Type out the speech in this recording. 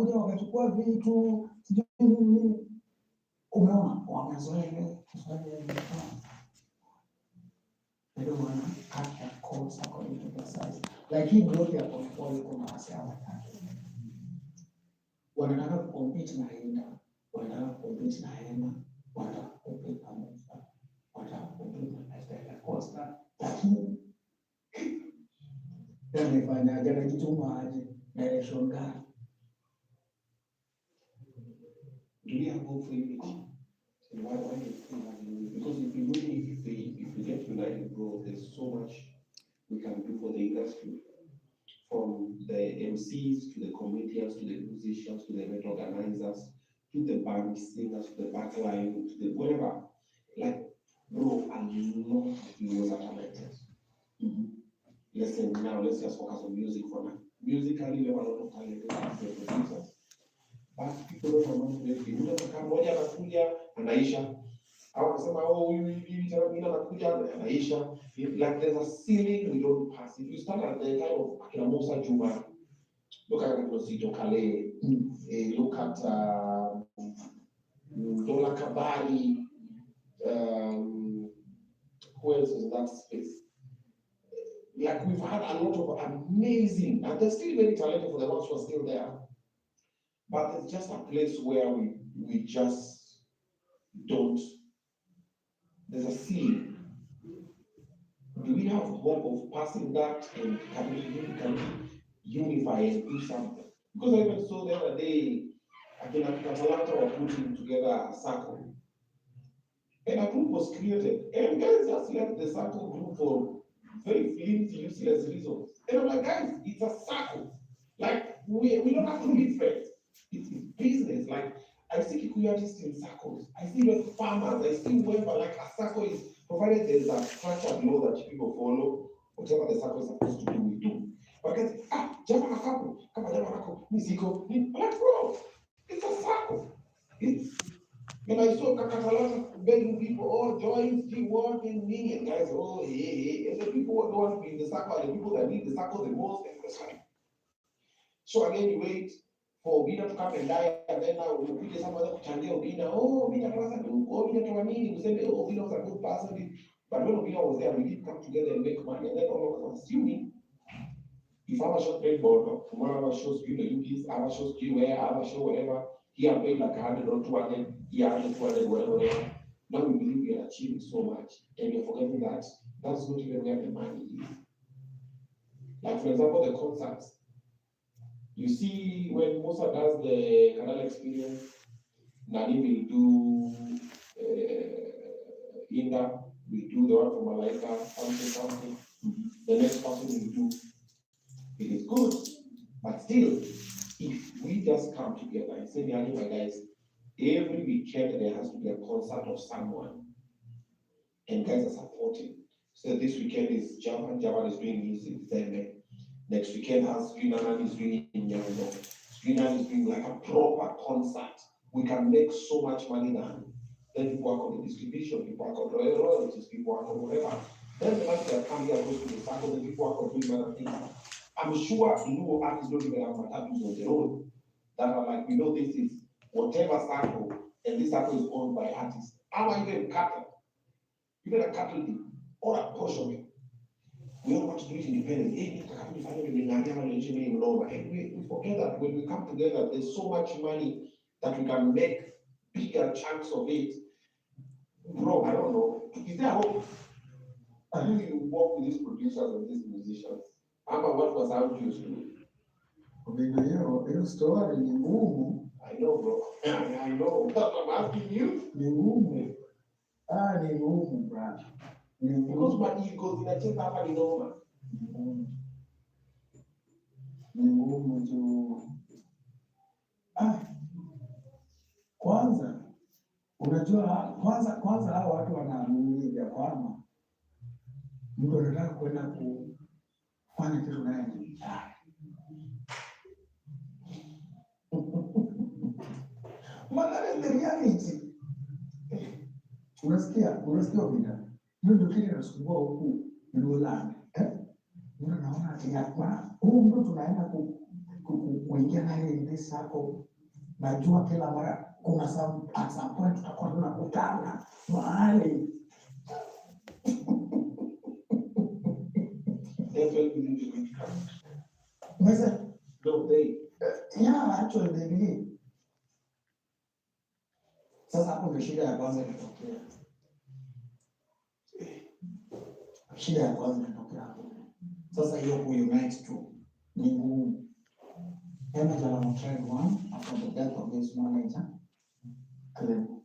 wakakuja wakachukua vitu sijui nini. Umeona wamezoea ndio maana hata kosa kwa vitu vya sasa, lakini yote ya polepole kuna wasema watatu wanataka kukompiti na Henda, wanataka kukompiti na Hema, wanataka kukompiti na Musa, wanataka kukompiti na Esther Costa, lakini yamefanya jana kituma aje direction gani? Do we have hope for unity? And why do we have unity? Because if we get united, bro, there's so much we can do for the industry. From the MCs to the comedians to the musicians to the event organizers to the band singers to the backline to the whatever. Like, bro, a lot of videos are talented. Listen, now let's just focus on music for now. Musically, we have a lot of talented producers. But people don't know how to make it. Unataka moja anakuja anaisha. Au unasema huyu hivi tena mwingine anakuja anaisha. Like there's a ceiling we don't pass. If you start at the time of Akina Musa Juma, look at Rosito Kale, look at Dola Kabari, who else is in that space? Like we've had a lot of amazing, and they're still very talented for the ones who are still there. But it's just a place where we just don't. There's a ceiling. Do we have hope of passing that and can we unify and do something? Because I even saw the other day, I think Atalanta were putting together a circle. And a group was created. And guys just left the circle group for very flimsy, useless reasons. And I'm like, guys, it's a circle. Like, we don't have to be friends. It's business. Like, I see Kikuyu artists in circles. I see like farmers. I see whoever, like a circle is, provided there's a structured law that people follow, whatever the circle is supposed to do, we do. But guys, jama na circle, kama jama nako, miziko, like bro, it's a circle. And I saw Katalanta begging people, oh, join, still working, me, and guys, oh, hey. And the people who don't want to be in the circle are the people that need the circle the most, and that's fine. So again, you wait for Obina to come and die, and then now you put somebody to change Obina. Oh, Obina doesn't do. Obina to me, you say, oh, Obina was a good person. But when Obina was there, we did come together and make money. And then all of us assuming if our show played ball, tomorrow our shows you the UPs, our shows you where our show whatever. He had paid like 100 or 200, he had 200, whatever. Now we believe we are achieving so much, and we're forgetting that that's not even where the money is. Like for example, the concerts. You see, when Musa does the Canal Experience, Nani will do Inda, we do the one from Malaika, something. The next person will do. It is good, but still, if we just come together and say, my guys, every weekend there has to be a concert of someone, and guys are supporting. So this weekend is Javan is doing music, next weekend has Greenland is doing in Nyango. Greenland is doing like a proper concert. We can make so much money now. Then people work on the distribution, people work on royalties, people work on whatever. Then the money that comes here goes to the circle, then people work on doing other things. I'm sure new artists don't even have matatoes on their own. That are like, we know this is whatever circle, and this circle is owned by artists. Or even cattle. Even a cattle or a portion of it. We don't want to do it independently. And we forget that when we come together, there's so much money that we can make bigger chunks of it. Bro, I don't know. Is there hope? I think you work with these producers and these musicians. What was our juice to? Hiyo story ni ngumu. I know, bro. I know. That's what I'm asking you. Ni ngumu. Ni ngumu, bro. Because my ego zinacheza hapa ni noma. Ni ngumu tu. Kwanza unajua kwanza hao watu wanaamini ya kwamba mtu anataka kwenda kufanya kitu naye ni mtari. Magari the reality. Unasikia bila. Ndio kile nasumbua huku ni Ulaya. Unaona ati hapa. Mtu tunaenda kuingia naye in this circle. Najua kila mara kuna at some point tutakuwa tunakutana mahali. No, they. Yeah, actually they believe. Sasa hapo ndio shida ya kwanza inatokea. Shida ya kwanza inatokea hapo. Sasa hiyo kuunite tu ni ngumu. Emma Jalamo tried one after the death of his manager, Clem.